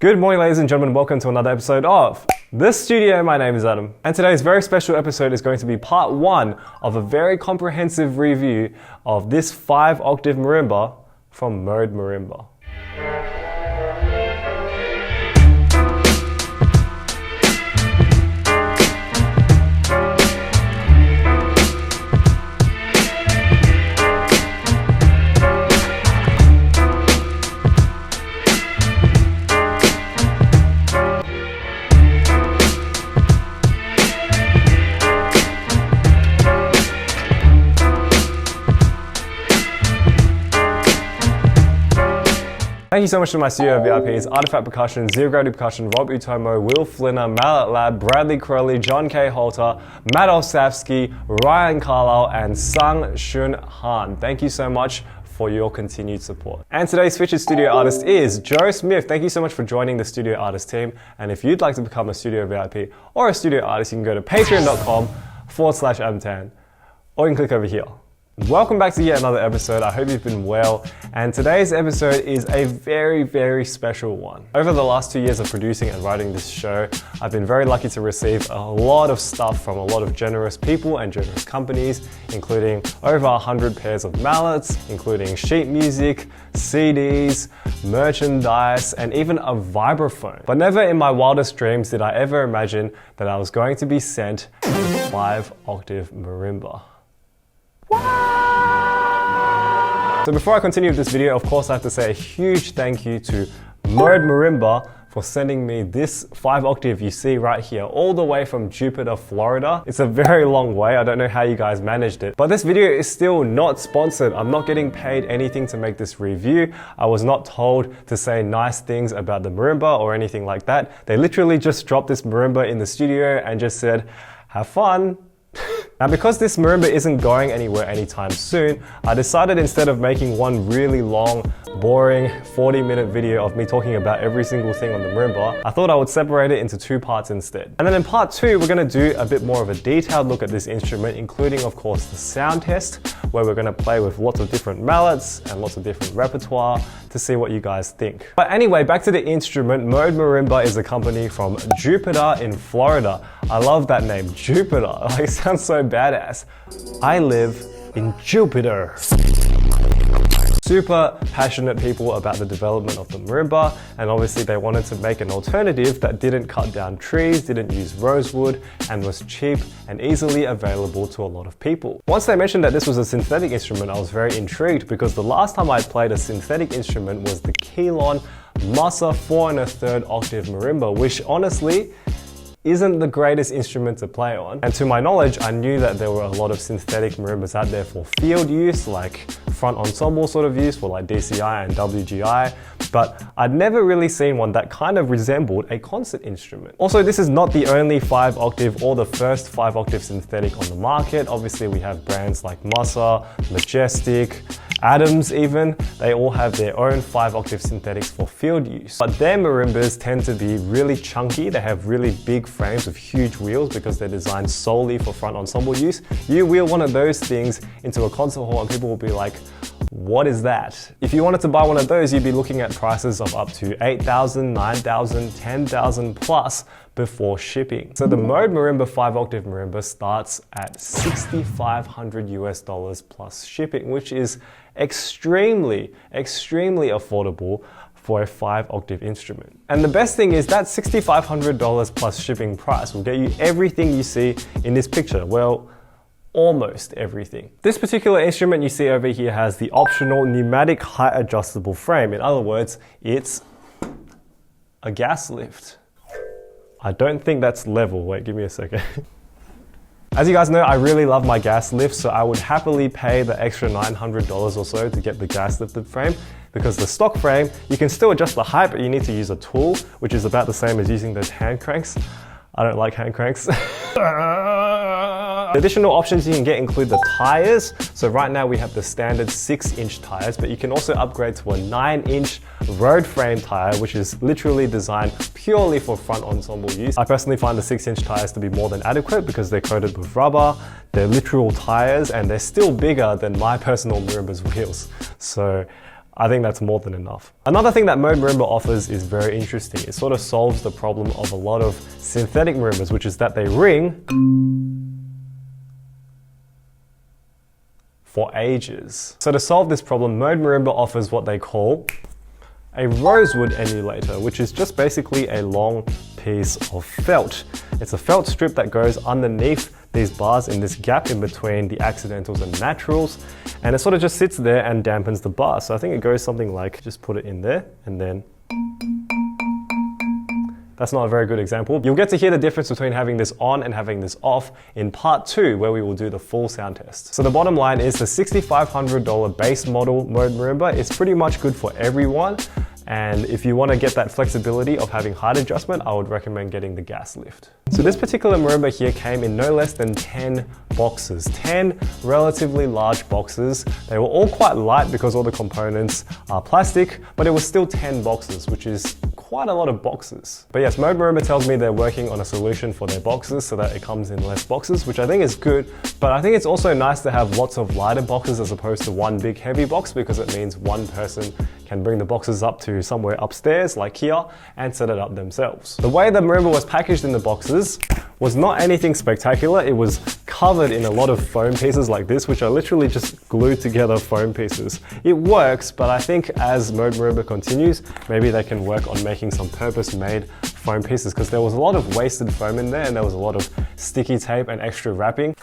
Good morning, ladies and gentlemen. Welcome to another episode of The Studio. My name is Adam, and today's very special episode is going to be part one of a very comprehensive review of this 5-octave marimba from Mode Marimba. Thank you so much to my studio VIPs, Artifact Percussion, Zero Gravity Percussion, Rob Utomo, Will Flinner, Mallet Lab, Bradley Crowley, John K. Holter, Matt Olsavsky, Ryan Carlisle, and Sung Shun Han. Thank you so much for your continued support. And today's featured studio artist is Joe Smith. Thank you so much for joining the studio artist team. And if you'd like to become a studio VIP or a studio artist, you can go to patreon.com/amtan, or you can click over here. Welcome back to yet another episode. I hope you've been well, and today's episode is a very special one. Over the last 2 years of producing and writing this show, I've been very lucky to receive a lot of stuff from a lot of generous people and generous companies, including over 100 pairs of mallets, including sheet music, CDs, merchandise, and even a vibraphone. But never in my wildest dreams did I ever imagine that I was going to be sent a 5-octave marimba. So before I continue with this video, of course I have to say a huge thank you to Mode Marimba for sending me this 5-octave you see right here, all the way from Jupiter, Florida. It's a very long way. I don't know how you guys managed it. But this video is still not sponsored. I'm not getting paid anything to make this review. I was not told to say nice things about the marimba or anything like that. They literally just dropped this marimba in the studio and just said, have fun. Now, because this marimba isn't going anywhere anytime soon, I decided instead of making one really long, boring 40-minute video of me talking about every single thing on the marimba, I thought I would separate it into 2 parts instead. And then in part 2, we're going to do a bit more of a detailed look at this instrument, including, of course, the sound test, where we're going to play with lots of different mallets and lots of different repertoire to see what you guys think. But anyway, back to the instrument. Mode Marimba is a company from Jupiter in Florida. I love that name, Jupiter. Like, it sounds so badass. I live in Jupiter. Super passionate people about the development of the marimba, and obviously they wanted to make an alternative that didn't cut down trees, didn't use rosewood, and was cheap and easily available to a lot of people. Once they mentioned that this was a synthetic instrument, I was very intrigued, because the last time I played a synthetic instrument was the Keylon Massa 4 1/3 octave marimba, which honestly isn't the greatest instrument to play on. And to my knowledge, I knew that there were a lot of synthetic marimbas out there for field use, like front ensemble sort of use for like DCI and WGI, but I'd never really seen one that kind of resembled a concert instrument. Also, this is not the only 5-octave or the first 5-octave synthetic on the market. Obviously, we have brands like Massa, Majestic, Adams even. They all have their own 5-octave synthetics for field use. But their marimbas tend to be really chunky. They have really big frames with huge wheels because they're designed solely for front ensemble use. You wheel one of those things into a concert hall and people will be like, what is that? If you wanted to buy one of those, you'd be looking at prices of up to $8,000, $9,000, $10,000 plus before shipping. So the Mode Marimba 5-octave marimba starts at $6,500 US plus shipping, which is extremely affordable for a 5-octave instrument. And the best thing is that $6,500 plus shipping price will get you everything you see in this picture. Well, almost everything. This particular instrument you see over here has the optional pneumatic height adjustable frame. In other words, it's a gas lift. I don't think that's level. Wait, give me a second. As you guys know, I really love my gas lift, so I would happily pay the extra $900 or so to get the gas lifted frame, because the stock frame, you can still adjust the height, but you need to use a tool, which is about the same as using those hand cranks. I don't like hand cranks. Additional options you can get include the tires. So right now we have the standard 6-inch tires, but you can also upgrade to a 9-inch road frame tire, which is literally designed purely for front ensemble use. I personally find the 6-inch tires to be more than adequate because they're coated with rubber, they're literal tires, and they're still bigger than my personal marimba's wheels. So I think that's more than enough. Another thing that Mode Marimba offers is very interesting. It sort of solves the problem of a lot of synthetic marimbas, which is that they ring for ages. So to solve this problem, Mode Marimba offers what they call a Rosewood emulator, which is just basically a long piece of felt. It's a felt strip that goes underneath these bars in this gap in between the accidentals and naturals, and it sort of just sits there and dampens the bar. So I think it goes something like, just put it in there and then. That's not a very good example. You'll get to hear the difference between having this on and having this off in part 2, where we will do the full sound test. So the bottom line is the $6,500 base model Mode Marimba is pretty much good for everyone. And if you want to get that flexibility of having height adjustment, I would recommend getting the gas lift. So this particular marimba here came in no less than 10 boxes, 10 relatively large boxes. They were all quite light because all the components are plastic, but it was still 10 boxes, which is quite a lot of boxes. But yes, Mode Marimba tells me they're working on a solution for their boxes so that it comes in less boxes, which I think is good. But I think it's also nice to have lots of lighter boxes as opposed to one big heavy box, because it means one person can bring the boxes up to somewhere upstairs like here and set it up themselves. The way the marimba was packaged in the boxes was not anything spectacular. It was covered in a lot of foam pieces like this, which are literally just glued together foam pieces. It works, but I think as Mode Marimba continues, maybe they can work on making some purpose-made foam pieces, because there was a lot of wasted foam in there and there was a lot of sticky tape and extra wrapping.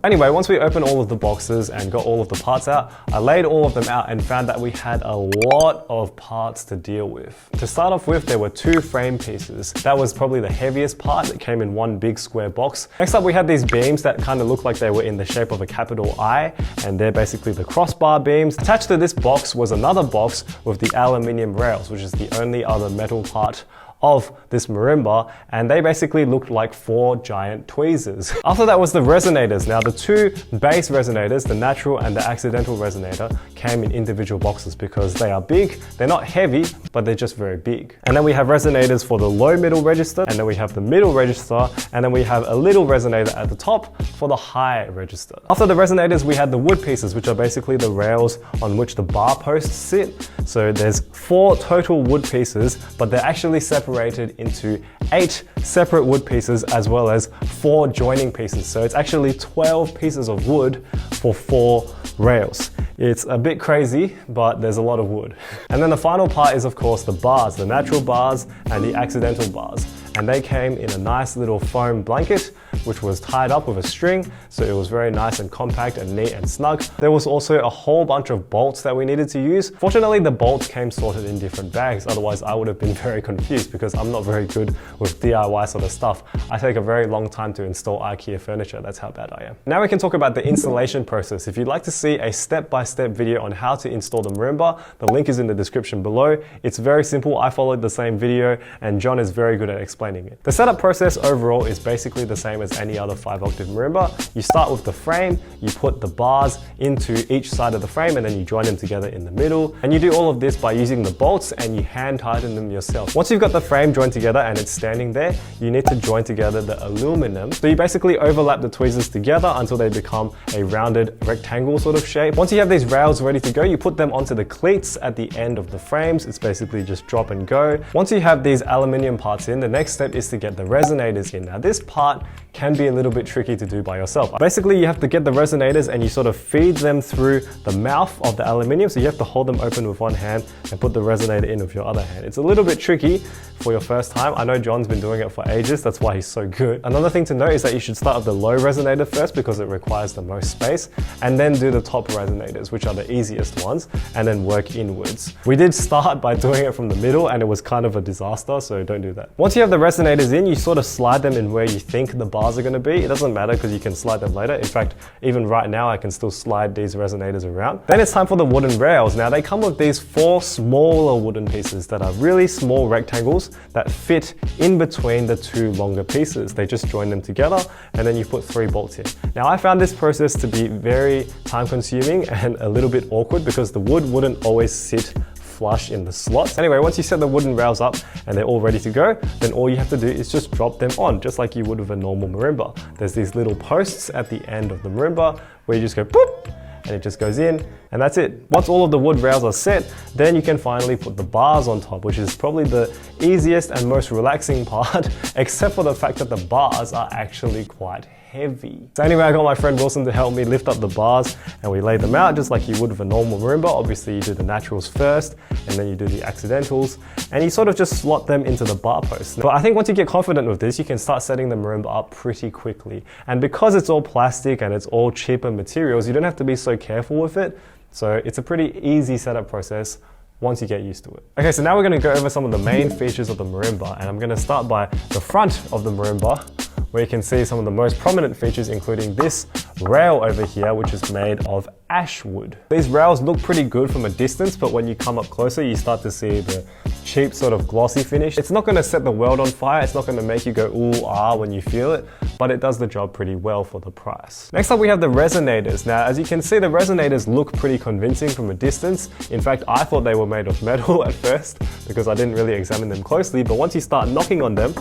Anyway, once we opened all of the boxes and got all of the parts out, I laid all of them out and found that we had a lot of parts to deal with. To start off with, there were 2 frame pieces. That was probably the heaviest part. It came in one big square box. Next up, we had these beams that kind of looked like they were in the shape of a capital I, and they're basically the crossbar beams. Attached to this box was another box with the aluminium rails, which is the only other metal part of this marimba, and they basically looked like 4 giant tweezers. After that was the resonators. Now the 2 bass resonators, the natural and the accidental resonator, came in individual boxes because they are big, they're not heavy, but they're just very big. And then we have resonators for the low middle register, and then we have the middle register, and then we have a little resonator at the top for the high register. After the resonators, we had the wood pieces, which are basically the rails on which the bar posts sit. So there's 4 total wood pieces, but they're actually separated into 8 separate wood pieces as well as 4 joining pieces. So it's actually 12 pieces of wood for 4 rails. It's a bit crazy, but there's a lot of wood. And then the final part is of course the bars, the natural bars and the accidental bars. And they came in a nice little foam blanket, which was tied up with a string, so it was very nice and compact and neat and snug. There was also a whole bunch of bolts that we needed to use. Fortunately, the bolts came sorted in different bags, otherwise I would have been very confused because I'm not very good with DIY sort of stuff. I take a very long time to install IKEA furniture, that's how bad I am. Now we can talk about the installation process. If you'd like to see a step-by-step video on how to install the marimba, the link is in the description below. It's very simple. I followed the same video and John is very good at explaining it. The setup process overall is basically the same as any other 5-octave marimba. You start with the frame, you put the bars into each side of the frame and then you join them together in the middle. And you do all of this by using the bolts and you hand tighten them yourself. Once you've got the frame joined together and it's standing there, you need to join together the aluminum. So you basically overlap the tweezers together until they become a rounded rectangle sort of shape. Once you have these rails ready to go, you put them onto the cleats at the end of the frames. It's basically just drop and go. Once you have these aluminium parts in, the next step is to get the resonators in. Now this part can be a little bit tricky to do by yourself. Basically you have to get the resonators and you sort of feed them through the mouth of the aluminium, so you have to hold them open with one hand and put the resonator in with your other hand. It's a little bit tricky for your first time. I know John's been doing it for ages, that's why he's so good. Another thing to note is that you should start with the low resonator first because it requires the most space, and then do the top resonators, which are the easiest ones, and then work inwards. We did start by doing it from the middle and it was kind of a disaster, so don't do that. Once you have the resonators in, you sort of slide them in where you think the bars are going to be. It doesn't matter because you can slide them later. In fact, even right now I can still slide these resonators around. Then it's time for the wooden rails. Now they come with these 4 smaller wooden pieces that are really small rectangles that fit in between the 2 longer pieces. They just join them together and then you put 3 bolts in. Now I found this process to be very time consuming and a little bit awkward because the wood wouldn't always sit flush in the slots. Anyway, once you set the wooden rails up and they're all ready to go, then all you have to do is just drop them on, just like you would with a normal marimba. There's these little posts at the end of the marimba where you just go boop, and it just goes in, and that's it. Once all of the wood rails are set, then you can finally put the bars on top, which is probably the easiest and most relaxing part, except for the fact that the bars are actually quite heavy. So anyway, I got my friend Wilson to help me lift up the bars, and we lay them out just like you would with a normal marimba. Obviously you do the naturals first, and then you do the accidentals, and you sort of just slot them into the bar posts. But I think once you get confident with this, you can start setting the marimba up pretty quickly. And because it's all plastic and it's all cheaper materials, you don't have to be so careful with it. So it's a pretty easy setup process once you get used to it. Okay, so now we're gonna go over some of the main features of the marimba, and I'm gonna start by the front of the marimba, where you can see some of the most prominent features, including this rail over here, which is made of ash wood. These rails look pretty good from a distance, but when you come up closer, you start to see the cheap sort of glossy finish. It's not gonna set the world on fire, it's not gonna make you go ooh, ah when you feel it, but it does the job pretty well for the price. Next up we have the resonators. Now, as you can see, the resonators look pretty convincing from a distance. In fact, I thought they were made of metal at first because I didn't really examine them closely, but once you start knocking on them,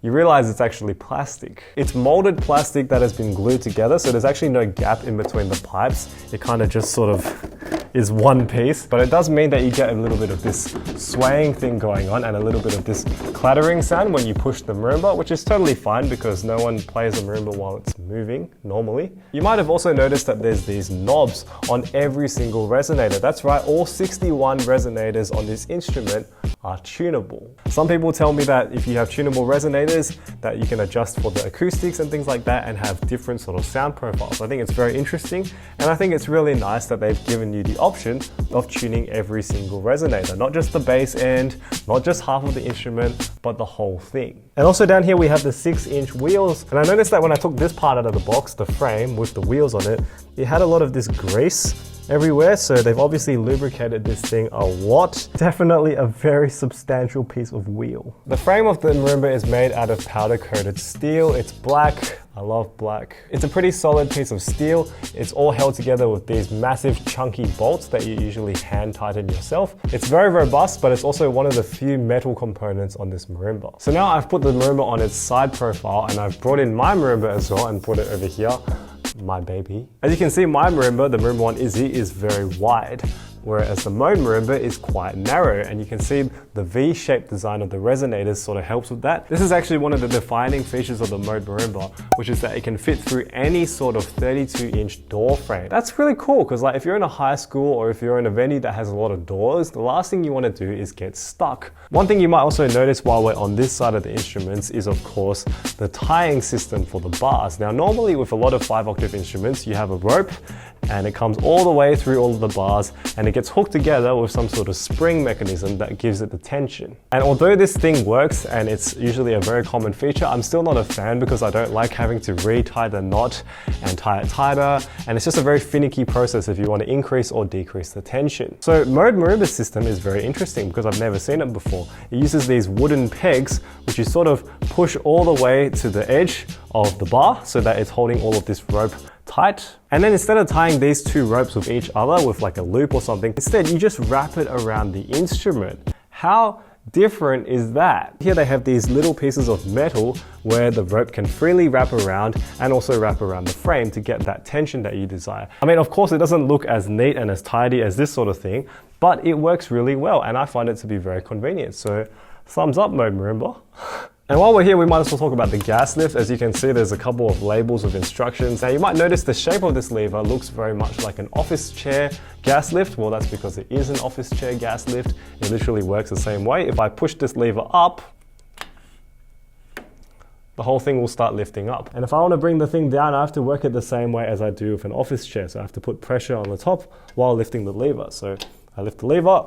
you realize it's actually plastic. It's molded plastic that has been glued together, so there's actually no gap in between the pipes. It kind of just sort of is one piece, but it does mean that you get a little bit of this swaying thing going on and a little bit of this clattering sound when you push the marimba, which is totally fine because no one plays a marimba while it's moving normally. You might have also noticed that there's these knobs on every single resonator. That's right, all 61 resonators on this instrument are tunable. Some people tell me that if you have tunable resonators, that you can adjust for the acoustics and things like that and have different sort of sound profiles. I think it's very interesting, and I think it's really nice that they've given you the option of tuning every single resonator, not just the bass end, not just half of the instrument, but the whole thing. And also down here we have the 6-inch wheels, and I noticed that when I took this part out of the box, the frame with the wheels on it, it had a lot of this grease everywhere, so they've obviously lubricated this thing a lot. Definitely a very substantial piece of wheel. The frame of the marimba is made out of powder coated steel. It's black. I love black. It's a pretty solid piece of steel. It's all held together with these massive chunky bolts that you usually hand tighten yourself. It's very robust, but it's also one of the few metal components on this marimba. So now I've put the marimba on its side profile, and I've brought in my marimba as well and put it over here. My baby. As you can see, my marimba, the Marimba 1 Izzy, is very wide, whereas the Mode Marimba is quite narrow, and you can see the V-shaped design of the resonators sort of helps with that. This is actually one of the defining features of the Mode Marimba, which is that it can fit through any sort of 32-inch door frame. That's really cool, because like if you're in a high school or if you're in a venue that has a lot of doors, the last thing you want to do is get stuck. One thing you might also notice while we're on this side of the instruments is, of course, the tying system for the bars. Now, normally with a lot of 5-octave instruments, you have a rope, and it comes all the way through all of the bars, and it gets hooked together with some sort of spring mechanism that gives it the tension. And although this thing works, and it's usually a very common feature, I'm still not a fan because I don't like having to re-tie the knot and tie it tighter, and it's just a very finicky process if you want to increase or decrease the tension. So Mode Marimba's system is very interesting because I've never seen it before. It uses these wooden pegs, which you sort of push all the way to the edge of the bar so that it's holding all of this rope tight. And then instead of tying these two ropes with each other with like a loop or something, instead you just wrap it around the instrument. How different is that? Here they have these little pieces of metal where the rope can freely wrap around and also wrap around the frame to get that tension that you desire. I mean, of course, it doesn't look as neat and as tidy as this sort of thing, but it works really well, and I find it to be very convenient. So thumbs up, Mode Marimba. And while we're here, we might as well talk about the gas lift. As you can see, there's a couple of labels of instructions. Now you might notice the shape of this lever looks very much like an office chair gas lift. Well, that's because it is an office chair gas lift. It literally works the same way. If I push this lever up, the whole thing will start lifting up. And if I want to bring the thing down, I have to work it the same way as I do with an office chair. So I have to put pressure on the top while lifting the lever. So I lift the lever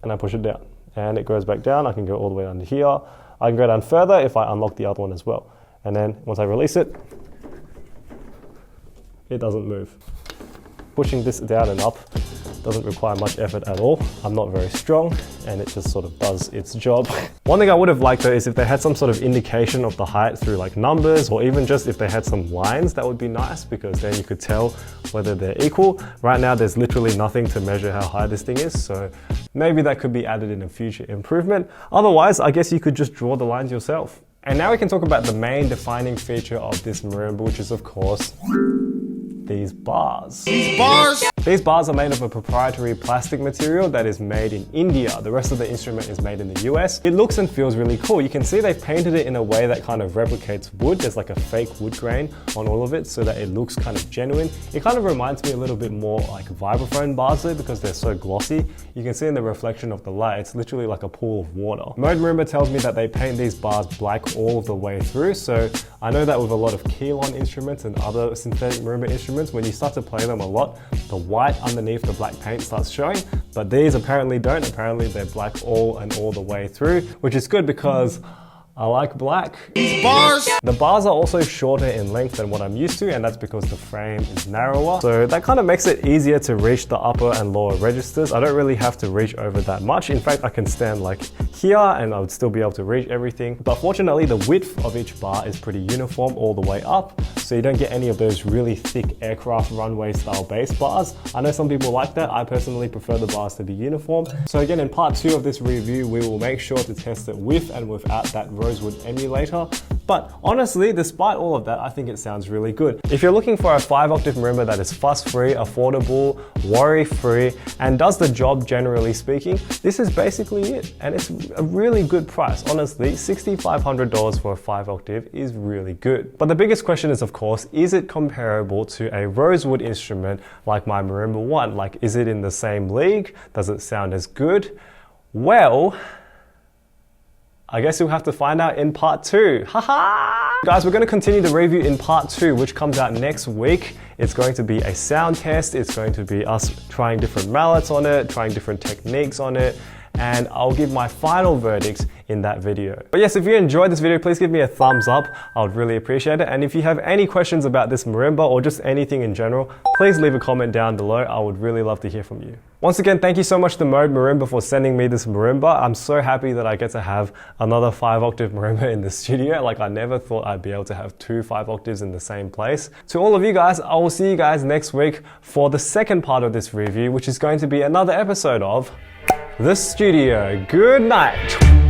and I push it down, and it goes back down. I can go all the way under here. I can go down further if I unlock the other one as well. And then once I release it, it doesn't move. Pushing this down and up doesn't require much effort at all. I'm not very strong, and it just sort of does its job. One thing I would have liked though is if they had some sort of indication of the height through like numbers, or even just if they had some lines, that would be nice, because then you could tell whether they're equal. Right now there's literally nothing to measure how high this thing is, so maybe that could be added in a future improvement. Otherwise, I guess you could just draw the lines yourself. And now we can talk about the main defining feature of this marimba, which is of course these bars. These bars are made of a proprietary plastic material that is made in India. The rest of the instrument is made in the US. It looks and feels really cool. You can see they've painted it in a way that kind of replicates wood. There's like a fake wood grain on all of it so that it looks kind of genuine. It kind of reminds me a little bit more like vibraphone bars though, because they're so glossy. You can see in the reflection of the light, it's literally like a pool of water. Mode Marimba tells me that they paint these bars black all the way through. So I know that with a lot of keylon instruments and other synthetic marimba instruments, when you start to play them a lot, the white underneath the black paint starts showing, but these apparently don't. Apparently they're black all the way through, which is good because I like black. The bars are also shorter in length than what I'm used to, and that's because the frame is narrower. So that kind of makes it easier to reach the upper and lower registers. I don't really have to reach over that much. In fact, I can stand like here and I would still be able to reach everything. But fortunately, the width of each bar is pretty uniform all the way up. So you don't get any of those really thick aircraft runway style bass bars. I know some people like that. I personally prefer the bars to be uniform. So again, in part 2 of this review, we will make sure to test it with and without that Rosewood emulator. But honestly, despite all of that, I think it sounds really good. If you're looking for a 5-octave marimba that is fuss-free, affordable, worry-free, and does the job generally speaking, this is basically it. And it's a really good price. Honestly, $6,500 for a 5-octave is really good. But the biggest question is, of course, is it comparable to a Rosewood instrument like my Marimba 1? Like, is it in the same league? Does it sound as good? Well, I guess you'll have to find out in part 2. Haha! Guys, we're going to continue the review in part 2, which comes out next week. It's going to be a sound test. It's going to be us trying different mallets on it, trying different techniques on it, and I'll give my final verdicts in that video. But yes, if you enjoyed this video, please give me a thumbs up. I would really appreciate it. And if you have any questions about this marimba or just anything in general, please leave a comment down below. I would really love to hear from you. Once again, thank you so much to Mode Marimba for sending me this marimba. I'm so happy that I get to have another 5-octave marimba in the studio. Like, I never thought I'd be able to have 2 5-octaves in the same place. To all of you guys, I will see you guys next week for the second part of this review, which is going to be another episode of The Studio. Good night.